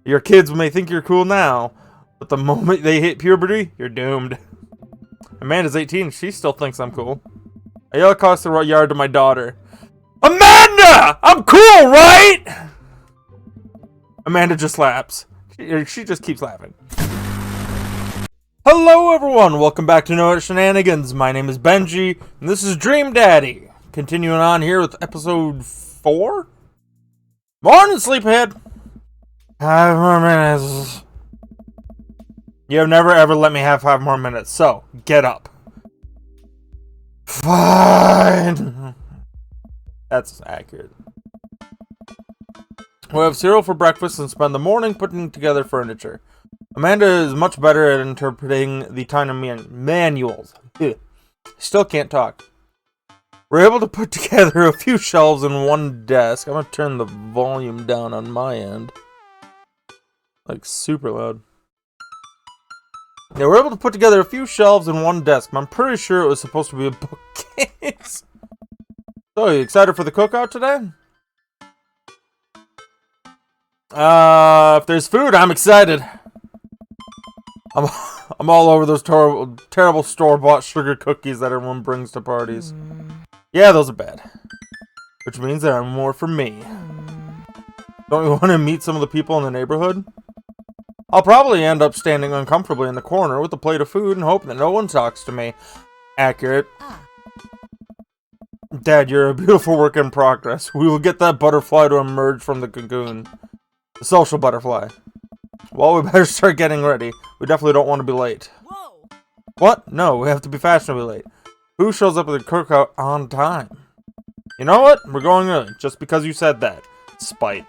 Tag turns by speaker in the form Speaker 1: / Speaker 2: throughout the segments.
Speaker 1: Your kids may think you're cool now, but the moment they hit puberty, you're doomed. Amanda's 18. She still thinks I'm cool. I yell across the yard to my daughter. Amanda! I'm cool, right? Amanda just laughs. She just keeps laughing. Hello, everyone. Welcome back to No Shenanigans. My name is Benji, and this is Dream Daddy. Continuing on here with episode 4. Morning, sleephead. 5 more minutes. You have never ever let me have 5 more minutes, so get up. Fine. That's accurate. We have cereal for breakfast and spend the morning putting together furniture. Amanda is much better at interpreting the tiny manuals. Still can't talk. We're able to put together a few shelves and one desk. I'm going to turn the volume down on my end. Like super loud. Yeah, we're able to put together a few shelves and one desk. I'm pretty sure it was supposed to be a bookcase. So, you excited for the cookout today? If there's food, I'm excited. I'm all over those terrible store-bought sugar cookies that everyone brings to parties. Yeah, those are bad. Which means there are more for me. Don't you want to meet some of the people in the neighborhood? I'll probably end up standing uncomfortably in the corner with a plate of food and hope that no one talks to me. Accurate. Dad, you're a beautiful work in progress. We will get that butterfly to emerge from the cocoon. The social butterfly. Well, we better start getting ready. We definitely don't want to be late.
Speaker 2: Whoa.
Speaker 1: What? No, we have to be fashionably late. Who shows up at the cookout on time? You know what? We're going early, just because you said that. Spite.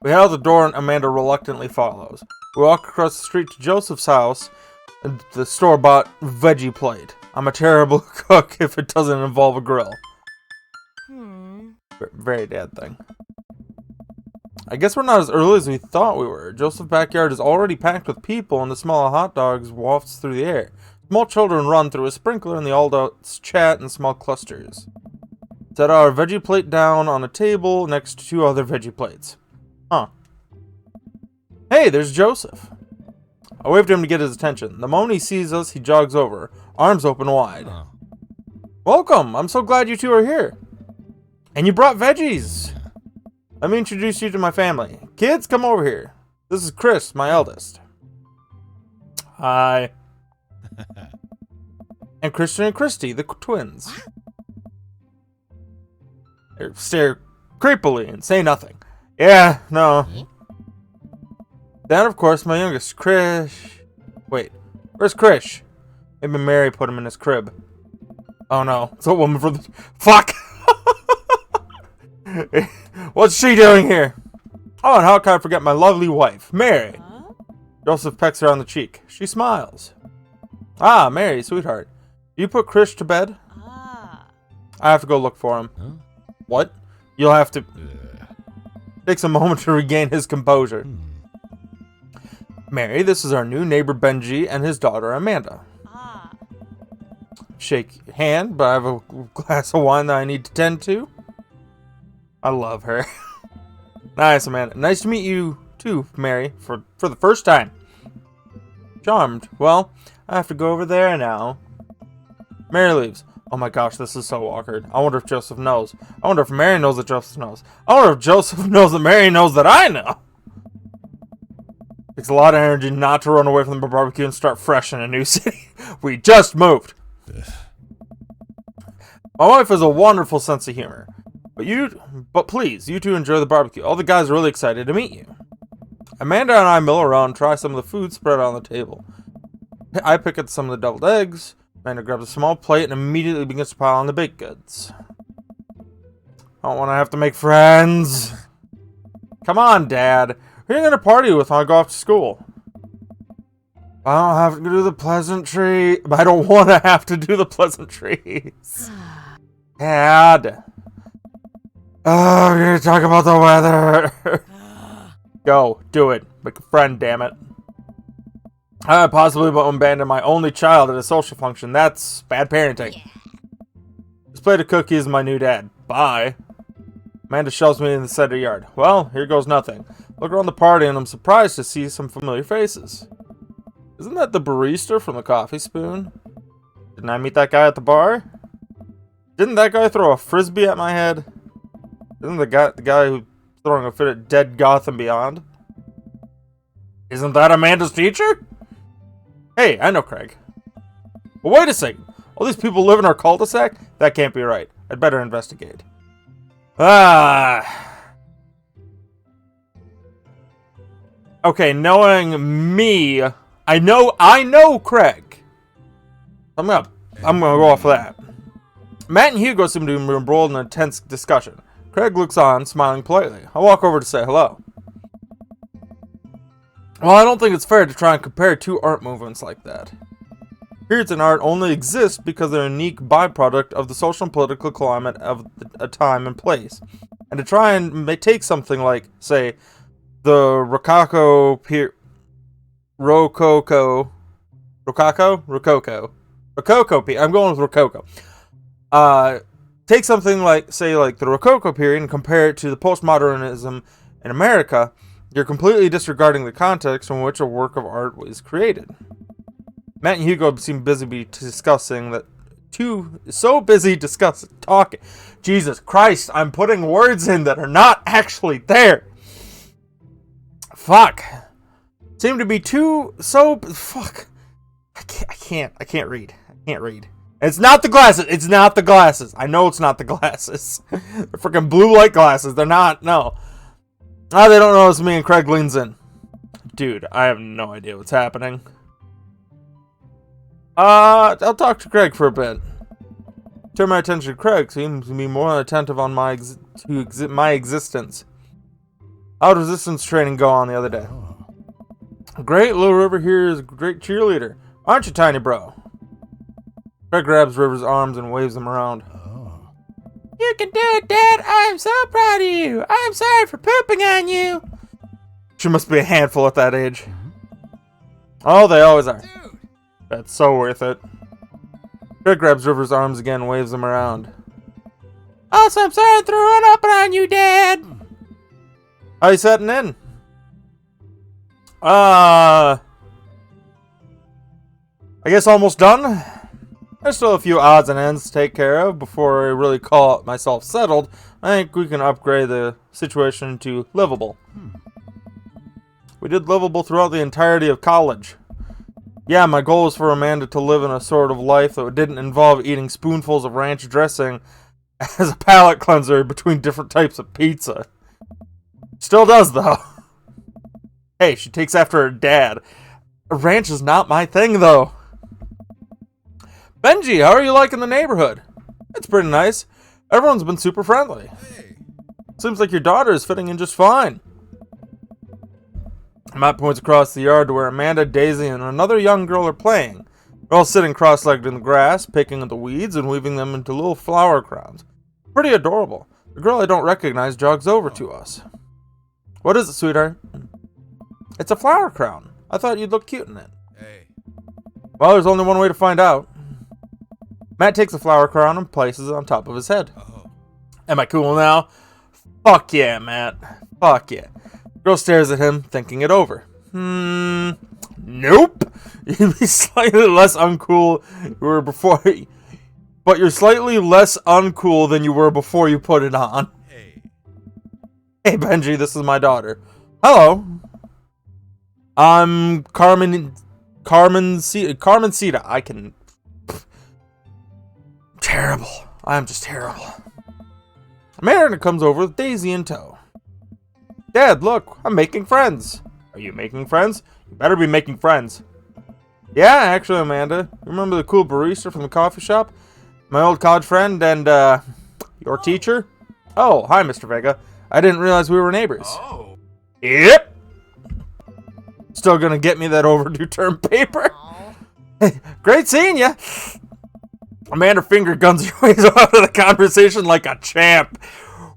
Speaker 1: We head out the door and Amanda reluctantly follows. We walk across the street to Joseph's house and the store-bought veggie plate. I'm a terrible cook if it doesn't involve a grill. Very dad thing. I guess we're not as early as we thought we were. Joseph's backyard is already packed with people and the smell of hot dogs wafts through the air. Small children run through a sprinkler and the adults chat in small clusters. Set our veggie plate down on a table next to 2 other veggie plates. Huh. Hey, there's Joseph. I waved at him to get his attention. The moment he sees us, he jogs over, arms open wide. Welcome! I'm so glad you two are here. And you brought veggies! Let me introduce you to my family. Kids, come over here. This is Chris, my eldest. Hi. And Christian and Christy, the twins. They stare creepily and say nothing. Yeah, no. Then, of course, my youngest, Krish. Wait, where's Krish? Maybe Mary put him in his crib. Oh no, it's a woman from the... Fuck! What's she doing here? Oh, and how can I forget my lovely wife, Mary? Joseph pecks her on the cheek. She smiles. Ah, Mary, sweetheart. Do you put Krish to bed? I have to go look for him.
Speaker 3: Huh?
Speaker 1: What? You'll have to... Takes a moment to regain his composure. Mary, this is our new neighbor Benji and his daughter Amanda. Shake hand, but I have a glass of wine that I need to tend to. I love her. Nice, Amanda. Nice to meet you too, Mary, for the first time. Charmed. Well, I have to go over there now. Mary leaves. Oh my gosh, this is so awkward. I wonder if Joseph knows. I wonder if Mary knows that Joseph knows. I wonder if Joseph knows that Mary knows that I know. Takes a lot of energy not to run away from the barbecue and start fresh in a new city. We just moved. My wife has a wonderful sense of humor. But please, you two enjoy the barbecue. All the guys are really excited to meet you. Amanda and I mill around and try some of the food spread on the table. I pick at some of the deviled eggs. Amanda grabs a small plate and immediately begins to pile on the baked goods. I don't want to have to make friends. Come on, Dad. Who are you going to party with when I go off to school? I don't have to do the pleasantry. I don't want to have to do the pleasantries. Dad. Oh, we're going to talk about the weather. Go, do it. Make a friend, damn it. I possibly abandon my only child at a social function. That's bad parenting. This plate of cookies is my new dad. Bye. Amanda shoves me in the center yard. Well, here goes nothing. Look around the party and I'm surprised to see some familiar faces. Isn't that the barista from the Coffee Spoon? Didn't I meet that guy at the bar? Didn't that guy throw a frisbee at my head? Isn't the guy who's throwing a fit at Dead Gotham Beyond? Isn't that Amanda's teacher? Hey, I know Craig. But wait a second. All these people live in our cul-de-sac? That can't be right. I'd better investigate. Okay, knowing me, I know Craig. I'm gonna go off of that. Matt and Hugo seem to be embroiled in a tense discussion. Craig looks on, smiling politely. I walk over to say hello. Well, I don't think it's fair to try and compare two art movements like that. Periods in art only exist because they're a unique byproduct of the social and political climate of a time and place. And to try and take something like, say, the Rococo period, I'm going with Rococo. Take something like, say, like the Rococo period and compare it to the postmodernism in America, you're completely disregarding the context in which a work of art was created. Matt and Hugo seem busy discussing that. Talking. Jesus Christ, I'm putting words in that are not actually there. Fuck. Seem to be fuck. I can't read. It's not the glasses. I know it's not the glasses. They're freaking blue light glasses. They're not. No. Oh, they don't notice me, and Craig leans in. Dude, I have no idea what's happening. I'll talk to Craig for a bit. Turn my attention to Craig. Seems to be more attentive on my existence. How'd resistance training go on the other day? Great. Little River here is a great cheerleader. Aren't you, tiny bro? Craig grabs River's arms and waves them around. You can do it, Dad. I am so proud of you. I'm sorry for pooping on you. She must be a handful at that age. Oh, they always are. That's so worth it. Craig grabs River's arms again and waves them around. Also, I'm sorry I threw one up on you, Dad. How you setting in? I guess almost done. There's still a few odds and ends to take care of before I really call myself settled. I think we can upgrade the situation to livable. We did livable throughout the entirety of college. Yeah, my goal was for Amanda to live in a sort of life that didn't involve eating spoonfuls of ranch dressing as a palate cleanser between different types of pizza. Still does, though. Hey, she takes after her dad. Ranch is not my thing, though. Benji, how are you liking the neighborhood? It's pretty nice. Everyone's been super friendly. Seems like your daughter is fitting in just fine. Matt points across the yard to where Amanda, Daisy, and another young girl are playing. They're all sitting cross-legged in the grass, picking at the weeds and weaving them into little flower crowns. Pretty adorable. The girl I don't recognize jogs over to us. What is it, sweetheart? It's a flower crown. I thought you'd look cute in it. Hey. Well, there's only one way to find out. Matt takes the flower crown and places it on top of his head. Oh. Am I cool now? Fuck yeah, Matt. Fuck yeah. Girl stares at him, thinking it over. Nope. You'd be slightly less uncool you were before, but you're slightly less uncool than you were before you put it on. Hey. Hey, Benji, this is my daughter. Hello. I'm Carmen Sita. I can... Terrible. I'm just terrible. Amanda comes over with Daisy in tow. Dad, look, I'm making friends. Are you making friends? You better be making friends. Yeah, actually, Amanda. You remember the cool barista from the coffee shop? My old college friend and, your teacher? Oh, hi, Mr. Vega. I didn't realize we were neighbors. Oh. Yep. Still gonna get me that overdue term paper? Great seeing ya. Amanda finger guns her ways out of the conversation like a champ.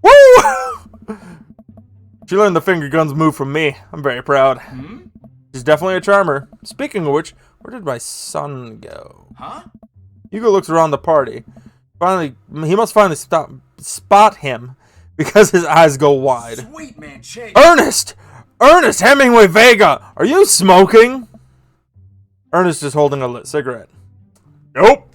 Speaker 1: Woo! She learned the finger guns move from me. I'm very proud. She's definitely a charmer. Speaking of which, where did my son go? Huh? Hugo looks around the party. Finally, he must finally spot him. because his eyes go wide.
Speaker 2: Sweet man, Chase.
Speaker 1: Ernest! Ernest Hemingway Vega! Are you smoking? Ernest is holding a lit cigarette. Nope.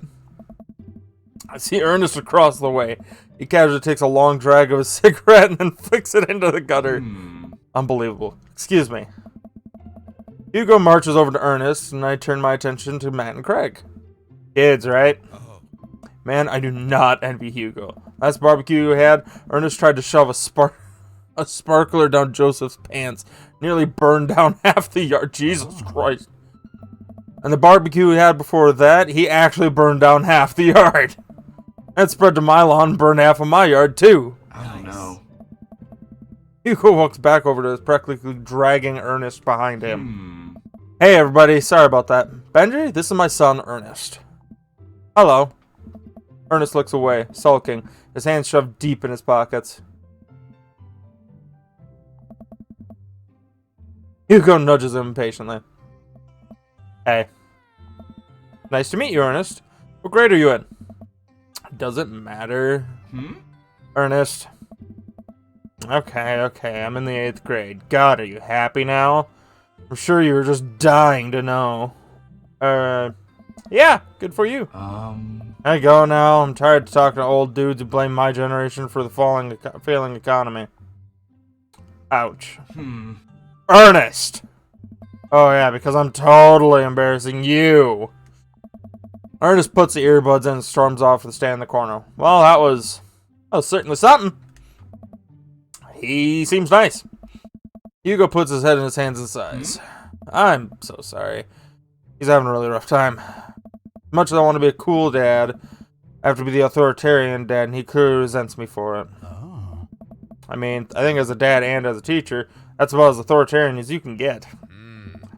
Speaker 1: I see Ernest across the way. He casually takes a long drag of his cigarette and then flicks it into the gutter. Unbelievable. Excuse me. Hugo marches over to Ernest, and I turn my attention to Matt and Craig. Kids, right? Man, I do not envy Hugo. Last barbecue we had, Ernest tried to shove a sparkler down Joseph's pants. Nearly burned down half the yard. Jesus Christ. And the barbecue we had before that, he actually burned down half the yard. That spread to my lawn and burned half of my yard, too.
Speaker 2: Oh, no.
Speaker 1: Hugo walks back over to us, practically dragging Ernest behind him. Hey, everybody. Sorry about that. Benji, this is my son, Ernest. Hello. Ernest looks away, sulking, his hands shoved deep in his pockets. Hugo nudges him impatiently. Hey. Nice to meet you, Ernest. What grade are you in? Does it matter? Ernest. Okay, I'm in the 8th grade. God, are you happy now? I'm sure you were just dying to know. Yeah, good for you. I go now. I'm tired of talking to old dudes who blame my generation for the failing economy. Ouch. Ernest! Oh yeah, because I'm totally embarrassing you. Ernest puts the earbuds in and storms off to stand in the corner. Well, that was certainly something. He seems nice. Hugo puts his head in his hands and sighs. I'm so sorry. He's having a really rough time. Much as I want to be a cool dad, I have to be the authoritarian dad, and he clearly resents me for it. I mean, I think as a dad and as a teacher, that's about as authoritarian as you can get.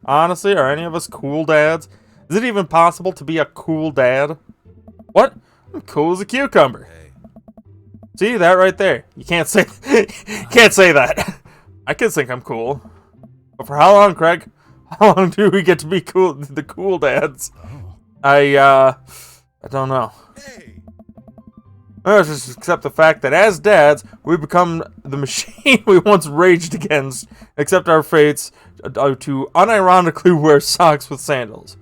Speaker 1: Honestly, are any of us cool dads? Is it even possible to be a cool dad? What? I'm cool as a cucumber. See that right there? You can't say that. I can think I'm cool. But for how long, Craig? How long do we get to be cool, the cool dads? I don't know. Let's just accept the fact that as dads, we become the machine we once raged against, accept our fates to unironically wear socks with sandals.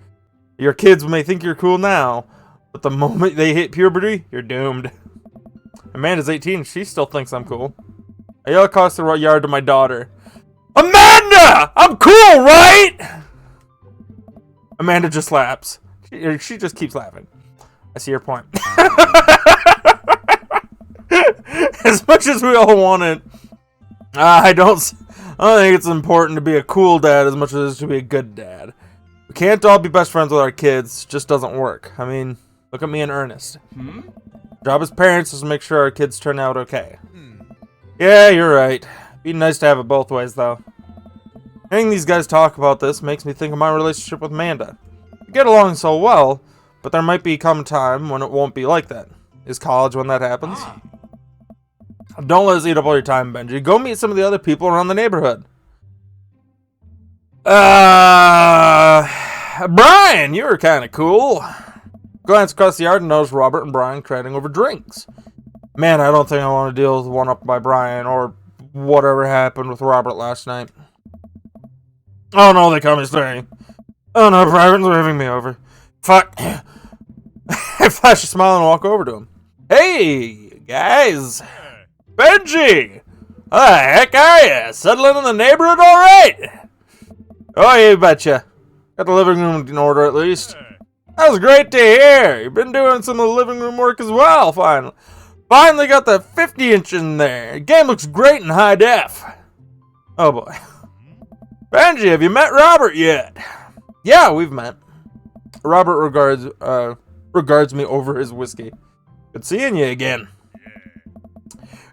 Speaker 1: Your kids may think you're cool now, but the moment they hit puberty, you're doomed. Amanda's 18, she still thinks I'm cool. I yell across the yard to my daughter, Amanda! I'm cool, right? Amanda just laughs. She just keeps laughing. I see your point. As much as we all want it, I don't think it's important to be a cool dad as much as it is to be a good dad. We can't all be best friends with our kids. It just doesn't work. I mean, look at me and Ernest. Job as parents is to make sure our kids turn out okay. Yeah, you're right. Be nice to have it both ways, though. Hearing these guys talk about this makes me think of my relationship with Amanda. We get along so well, but there might come a time when it won't be like that. Is college when that happens? Don't let us eat up all your time, Benji. Go meet some of the other people around the neighborhood. Brian, you were kind of cool. Glance across the yard and notice Robert and Brian chatting over drinks. Man, I don't think I want to deal with one up by Brian or whatever happened with Robert last night. Oh no, they call me Stay. Oh no, Brian's waving me over. Fuck. I flash a smile and walk over to him. Hey, guys. Benji! How the heck are you? Settling in the neighborhood all right? Oh, you betcha. Got the living room in order at least. That was great to hear. You've been doing some of the living room work as well, finally. Finally got the 50-inch in there. The game looks great in high def. Oh, boy. Benji, have you met Robert yet? Yeah, we've met. Robert regards me over his whiskey. Good seeing you again.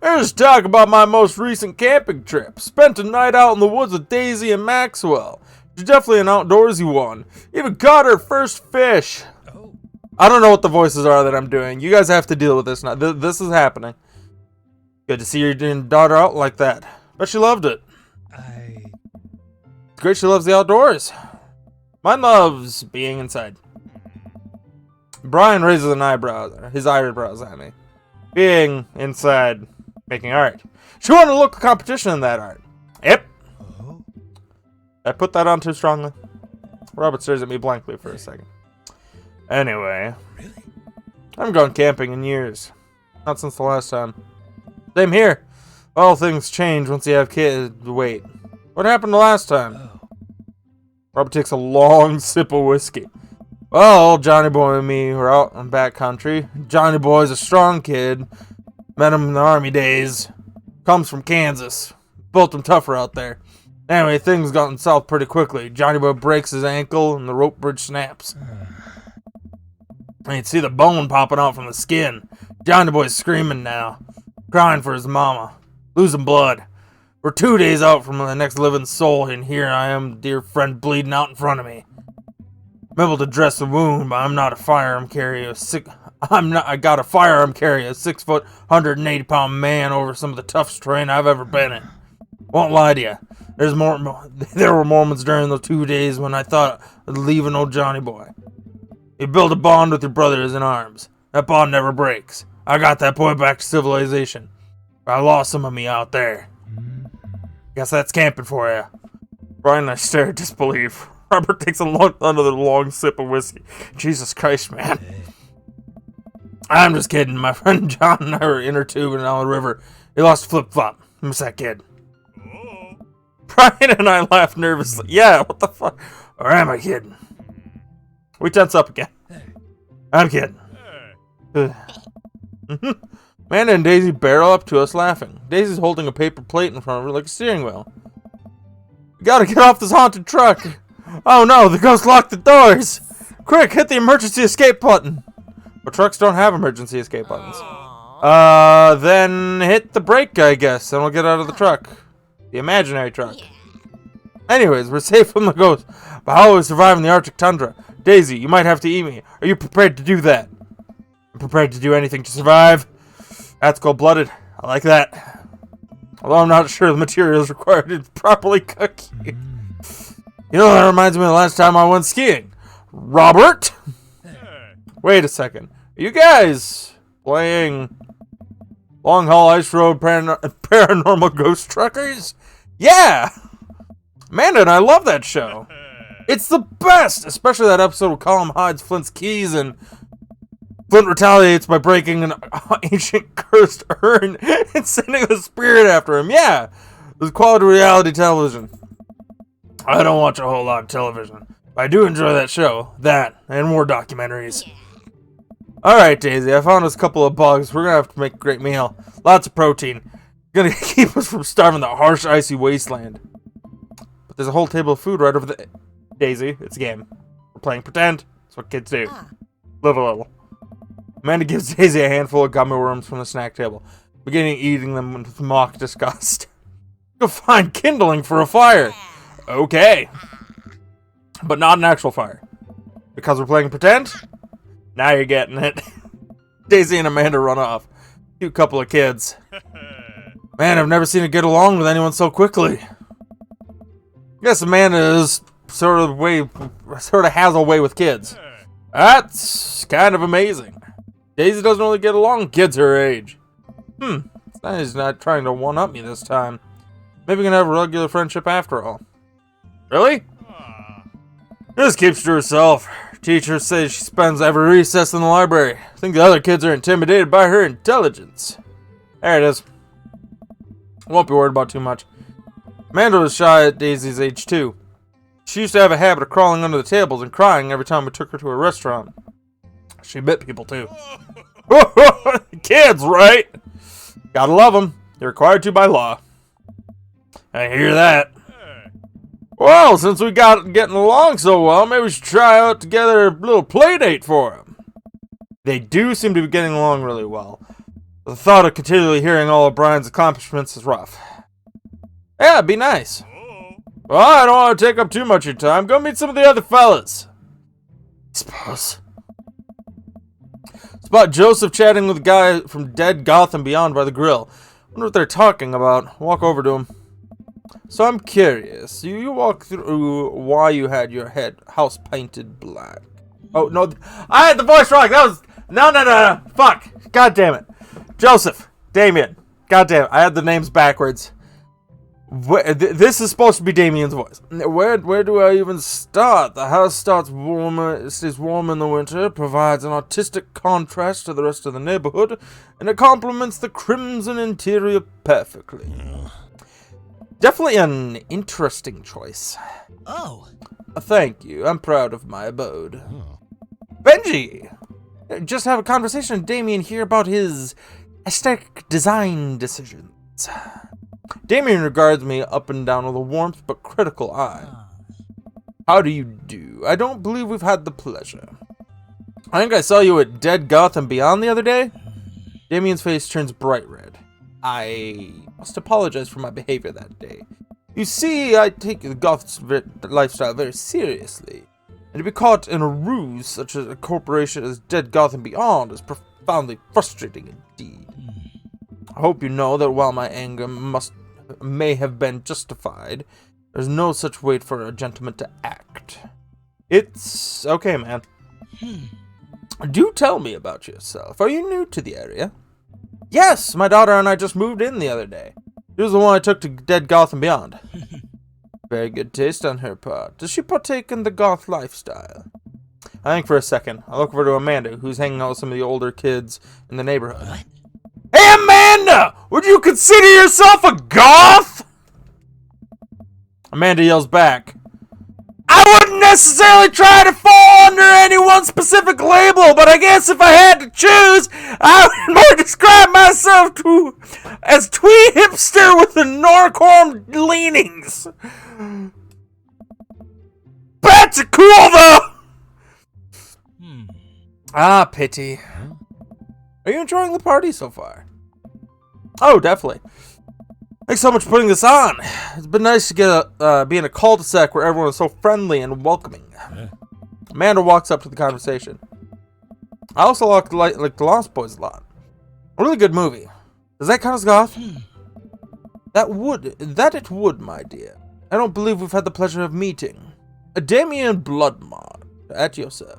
Speaker 1: Let's talk about my most recent camping trip. Spent a night out in the woods with Daisy and Maxwell. She's definitely an outdoorsy one. Even caught her first fish. I don't know what the voices are that I'm doing. You guys have to deal with this now. This is happening. Good to see your daughter out like that. Bet she loved it. It's great she loves the outdoors. Mine loves being inside. Brian raises his eyebrows at me. Being inside. Making art. She won a local competition in that art. Yep. I put that on too strongly. Robert stares at me blankly for a second. Anyway.
Speaker 2: Really?
Speaker 1: I haven't gone camping in years. Not since the last time. Same here. All things change once you have kids. Wait. What happened the last time?
Speaker 2: Oh.
Speaker 1: Robert takes a long sip of whiskey. Well, Johnny Boy and me were out in back country. Johnny Boy's a strong kid. Met him in the army days. Comes from Kansas. Built him tougher out there. Anyway, things gotten south pretty quickly. Johnny Boy breaks his ankle and the rope bridge snaps. And you'd see the bone popping out from the skin. Johnny Boy's screaming now. Crying for his mama. Losing blood. We're 2 days out from the next living soul, and here I am, dear friend, bleeding out in front of me. I'm able to dress the wound, but I'm not a firearm carrier. I got a firearm carrier, a 6 foot, 180-pound man over some of the toughest terrain I've ever been in. Won't lie to you. There were moments during those 2 days when I thought of leaving old Johnny Boy. You build a bond with your brothers in arms. That bond never breaks. I got that boy back to civilization. But I lost some of me out there. Guess that's camping for you. Brian and I stare in disbelief. Robert takes another long sip of whiskey. Jesus Christ, man. I'm just kidding. My friend John and I were inner tubing down the river. He lost a flip-flop. Miss that kid. Brian and I laughed nervously. Yeah, what the fuck? Or am I kidding? We tense up again. I'm kidding. Amanda and Daisy barrel up to us laughing. Daisy's holding a paper plate in front of her like a steering wheel. We gotta get off this haunted truck. Oh no, the ghost locked the doors. Quick, hit the emergency escape button. But trucks don't have emergency escape buttons. Then hit the brake, I guess, and we'll get out of the truck. The imaginary truck. Anyways, we're safe from the ghost. But how will we survive in the Arctic tundra? Daisy, you might have to eat me. Are you prepared to do that? I'm prepared to do anything to survive. That's cold-blooded. I like that. Although I'm not sure the materials required to properly cook you. You know, that reminds me of the last time I went skiing. Robert? Wait a second. Are you guys playing Long Haul Ice Road Paranormal Ghost Truckers? Yeah! Amanda and I love that show. It's the best! Especially that episode where Colin hides Flint's keys and Flint retaliates by breaking an ancient cursed urn and sending the spirit after him. Yeah! It was quality reality television. I don't watch a whole lot of television, but I do enjoy that show. That, and more documentaries. Alright, Daisy, I found us a couple of bugs. We're gonna have to make a great meal. Lots of protein. Gonna keep us from starving the harsh, icy wasteland. But there's a whole table of food right over there. Daisy, it's a game. We're playing pretend. That's what kids do. Live a little. Amanda gives Daisy a handful of gummy worms from the snack table, beginning eating them with mock disgust. Go find kindling for a fire. Okay. But not an actual fire. Because we're playing pretend? Now you're getting it. Daisy and Amanda run off. Cute couple of kids. Man, I've never seen it get along with anyone so quickly. Guess Amanda is sort of has a way with kids. That's kind of amazing. Daisy doesn't really get along with kids her age. It's nice he's not trying to one-up me this time. Maybe we can have a regular friendship after all. Really? Just keeps to herself. Her teacher says she spends every recess in the library. I think the other kids are intimidated by her intelligence. There it is. Won't be worried about too much. Amanda was shy at Daisy's age too. She used to have a habit of crawling under the tables and crying every time we took her to a restaurant. She bit people too. Kids, right? Gotta love them. They're required to by law. I hear that. Well, since we got getting along so well, maybe we should try out together a little play date for them. They do seem to be getting along really well. The thought of continually hearing all of Brian's accomplishments is rough. Yeah, it'd be nice. Well, I don't want to take up too much of your time. Go meet some of the other fellas. I suppose. Spot Joseph chatting with a guy from Dead Gotham Beyond by the grill. Wonder what they're talking about. Walk over to him. So I'm curious. You walk through why you had your house painted black. Oh, no. I had the voice wrong. That was... No. Fuck. God damn it. Joseph. Damien. Goddamn, I had the names backwards. This is supposed to be Damien's voice. Where do I even start? The house stays warm in the winter, provides an artistic contrast to the rest of the neighborhood, and it complements the crimson interior perfectly. Definitely an interesting choice.
Speaker 2: Oh.
Speaker 1: Thank you. I'm proud of my abode. Benji! Just have a conversation with Damien here about his aesthetic design decisions. Damien regards me up and down with a warmth but critical eye. How do you do? I don't believe we've had the pleasure. I think I saw you at Dead Gotham Beyond the other day. Damien's face turns bright red. I must apologize for my behavior that day. You see, I take the Goth's lifestyle very seriously, and to be caught in a ruse such as a corporation as Dead Gotham Beyond is profoundly frustrating indeed. I hope you know that while my anger may have been justified, there's no such way for a gentleman to act. It's okay, man. Do tell me about yourself. Are you new to the area? Yes, my daughter and I just moved in the other day. She was the one I took to Dead Gotham Beyond. Very good taste on her part. Does she partake in the goth lifestyle? I think for a second. I look over to Amanda, who's hanging out with some of the older kids in the neighborhood.
Speaker 2: What?
Speaker 1: Hey, Amanda! Would you consider yourself a goth? Amanda yells back. I wouldn't necessarily try to fall under any one specific label, but I guess if I had to choose, I would more describe myself as twee hipster with the Norcorm leanings. Bats are cool, though! Ah, pity. Are you enjoying the party so far? Oh, definitely. Thanks so much for putting this on. It's been nice to get be in a cul-de-sac where everyone is so friendly and welcoming. Amanda walks up to the conversation. I also like The Lost Boys a lot. A really good movie. Does that count as goth? That it would, my dear. I don't believe we've had the pleasure of meeting. Damien Bloodmont, at your service.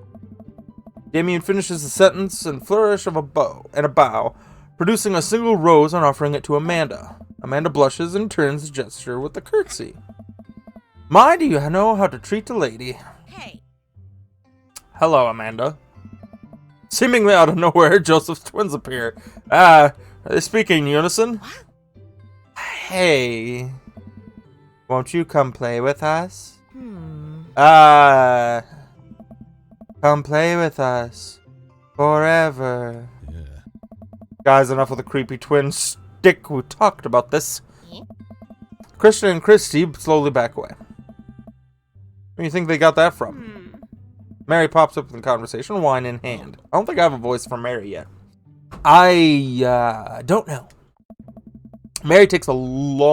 Speaker 1: Damien finishes the sentence and flourish of a bow, producing a single rose and offering it to Amanda. Amanda blushes and turns the gesture with a curtsy. My, do you know how to treat a lady?
Speaker 2: Hey.
Speaker 1: Hello, Amanda. Seemingly out of nowhere, Joseph's twins appear. Are they speaking in unison?
Speaker 2: What?
Speaker 1: Hey. Won't you come play with us? Come play with us. Forever. Yeah. Guys, enough with the creepy twin stick. We talked about this. Christian and Christy slowly back away. Where do you think they got that from? Mary pops up in the conversation, wine in hand. I don't think I have a voice for Mary yet. I don't know. Mary takes a long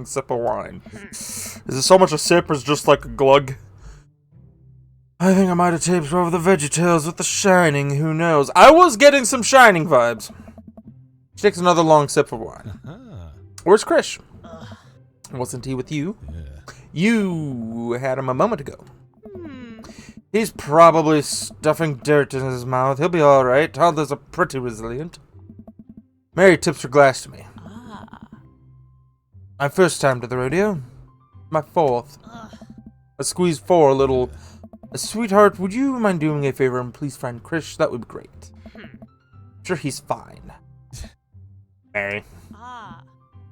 Speaker 1: sip of wine. Is it so much a sip or is it just like a glug? I think I might have taped over the VeggieTales with The Shining, who knows? I was getting some Shining vibes. She takes another long sip of wine. Where's Krish? Wasn't he with you? Yeah. You had him a moment ago. He's probably stuffing dirt in his mouth. He'll be alright. Toddlers are pretty resilient. Mary tips her glass to me. My first time to the rodeo. My fourth. I squeeze 4 a little. Sweetheart, would you mind doing me a favor and please find Krish? That would be great. Sure, he's fine. Mary.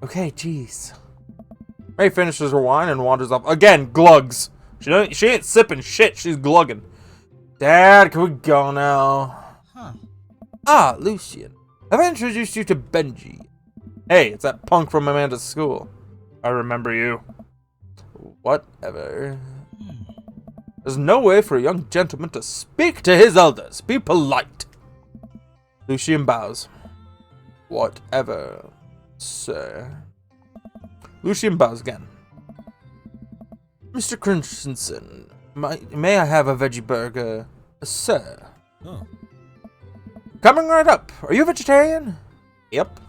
Speaker 1: Okay, jeez. Mary finishes her wine and wanders off. Again, glugs. She ain't sipping shit, she's glugging. Dad, can we go now? Ah, Lucian. Have I introduced you to Benji? Hey, it's that punk from Amanda's school. I remember you. Whatever. There's no way for a young gentleman to speak to his elders. Be polite. Lucian bows. Whatever, sir. Lucian bows again. Mr. Christensen, may I have a veggie burger, sir? Oh. Coming right up. Are you a vegetarian? Yep.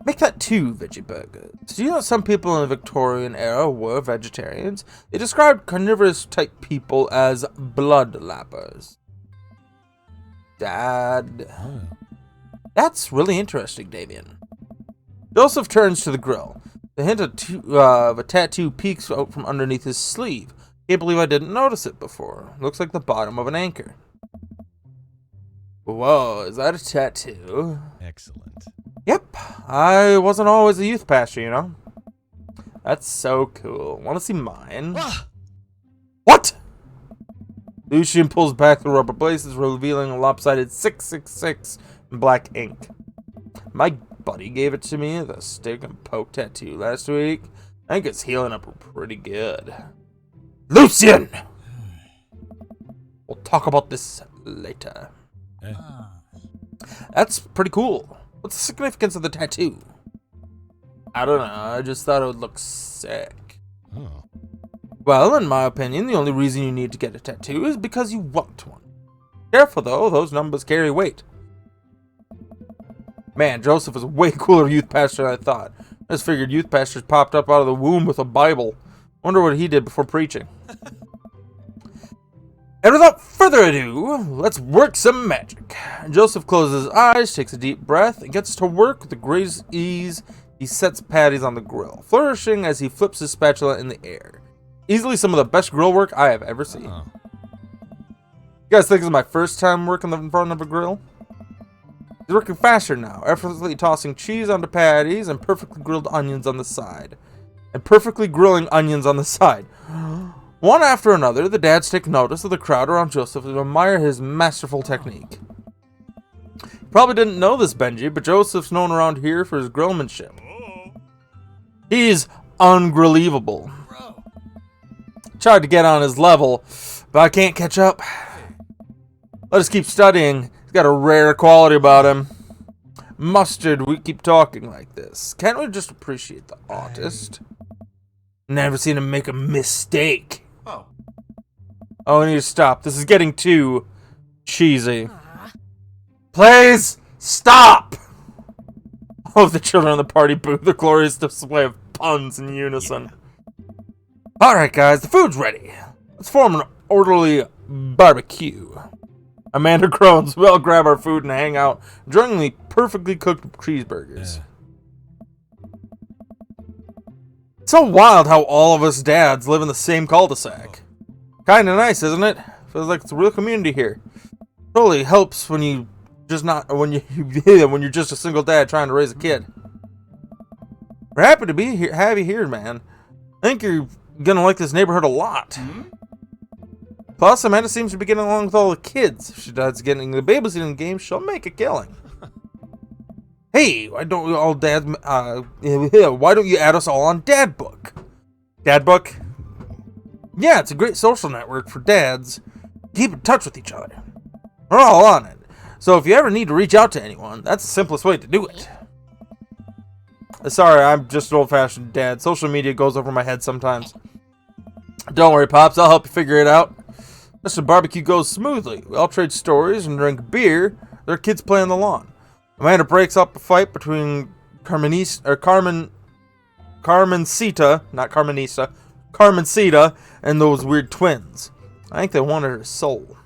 Speaker 1: Make that 2 veggie burgers. Do you know some people in the Victorian era were vegetarians? They described carnivorous type people as blood lappers. Dad. That's really interesting, Damien. Joseph turns to the grill. The hint of a tattoo peeks out from underneath his sleeve. Can't believe I didn't notice it before. Looks like the bottom of an anchor. Whoa, is that a tattoo?
Speaker 2: Excellent.
Speaker 1: Yep, I wasn't always a youth pastor, you know. That's so cool. Want to see mine? What? Lucian pulls back the rubber braces, revealing a lopsided 666 in black ink. My buddy gave it to me, the stick and poke tattoo last week. I think it's healing up pretty good. Lucian! We'll talk about this later. That's pretty cool. What's the significance of the tattoo? I don't know, I just thought it would look sick.
Speaker 2: Oh.
Speaker 1: Well, in my opinion, the only reason you need to get a tattoo is because you want one. Careful though, those numbers carry weight. Man, Joseph is a way cooler youth pastor than I thought. I just figured youth pastors popped up out of the womb with a Bible. Wonder what he did before preaching. And without further ado, let's work some magic. Joseph closes his eyes, takes a deep breath, and gets to work with the greatest ease. He sets patties on the grill, flourishing as he flips his spatula in the air. Easily some of the best grill work I have ever seen.
Speaker 2: Oh.
Speaker 1: You guys think this is my first time working in front of a grill? He's working faster now, effortlessly tossing cheese onto patties and perfectly grilled onions on the side. And perfectly grilling onions on the side. One after another, the dads take notice of the crowd around Joseph and admire his masterful technique. You probably didn't know this, Benji, but Joseph's known around here for his grillmanship. He's ungrillevable. Tried to get on his level, but I can't catch up. Let us keep studying. He's got a rare quality about him. Mustard, we keep talking like this. Can't we just appreciate the artist? Never seen him make a mistake. Oh, I need to stop. This is getting too cheesy. Please stop! Oh, the children of the party boo the glorious display of puns in unison. Alright guys, the food's ready. Let's form an orderly barbecue. Amanda groans. We all grab our food and hang out, enjoying the perfectly cooked cheeseburgers. It's so wild how all of us dads live in the same cul-de-sac. Kinda nice, isn't it? Feels like it's a real community here. Totally helps when you just when you're just a single dad trying to raise a kid. We're happy to be here, have you here, man. I think you're gonna like this neighborhood a lot. Plus, Amanda seems to be getting along with all the kids. If she does getting the babysitting game, she'll make a killing. Hey, why don't we all dads? Why don't you add us all on Dad Book? Dad Book? Yeah, it's a great social network for dads. Keep in touch with each other. We're all on it. So if you ever need to reach out to anyone, that's the simplest way to do it. Sorry, I'm just an old-fashioned dad. Social media goes over my head sometimes. Don't worry, Pops. I'll help you figure it out. Mr. Barbecue goes smoothly. We all trade stories and drink beer. Their kids play on the lawn. Amanda breaks up a fight between Carmencita, not Carmenista, Carmencita, and those weird twins. I think they wanted her soul.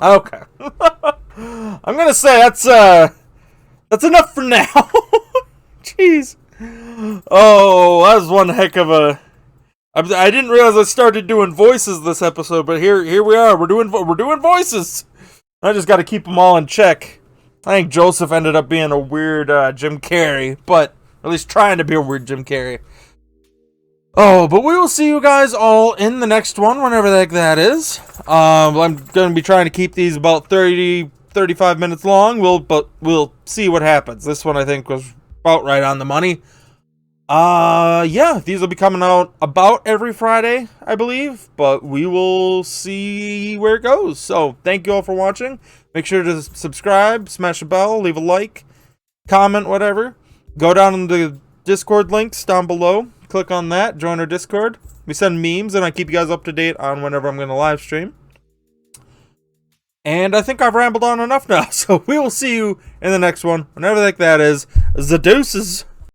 Speaker 1: Okay. I'm gonna say that's enough for now. Jeez. Oh, that was one heck of a. I didn't realize I started doing voices this episode, but here we are. We're doing voices. I just got to keep them all in check. I think Joseph ended up being a weird Jim Carrey, but at least trying to be a weird Jim Carrey. Oh, but we will see you guys all in the next one, whenever the heck that is. I'm going to be trying to keep these about 35 minutes long. We'll see what happens. This one I think was about right on the money. Yeah, these will be coming out about every Friday, I believe, but we will see where it goes. So, thank you all for watching. Make sure to subscribe, smash a bell, leave a like, comment, whatever. Go down in the Discord links down below. Click on that, join our Discord. We send memes, and I keep you guys up to date on whenever I'm going to live stream. And I think I've rambled on enough now, so we will see you in the next one, whenever the heck that is. The deuces.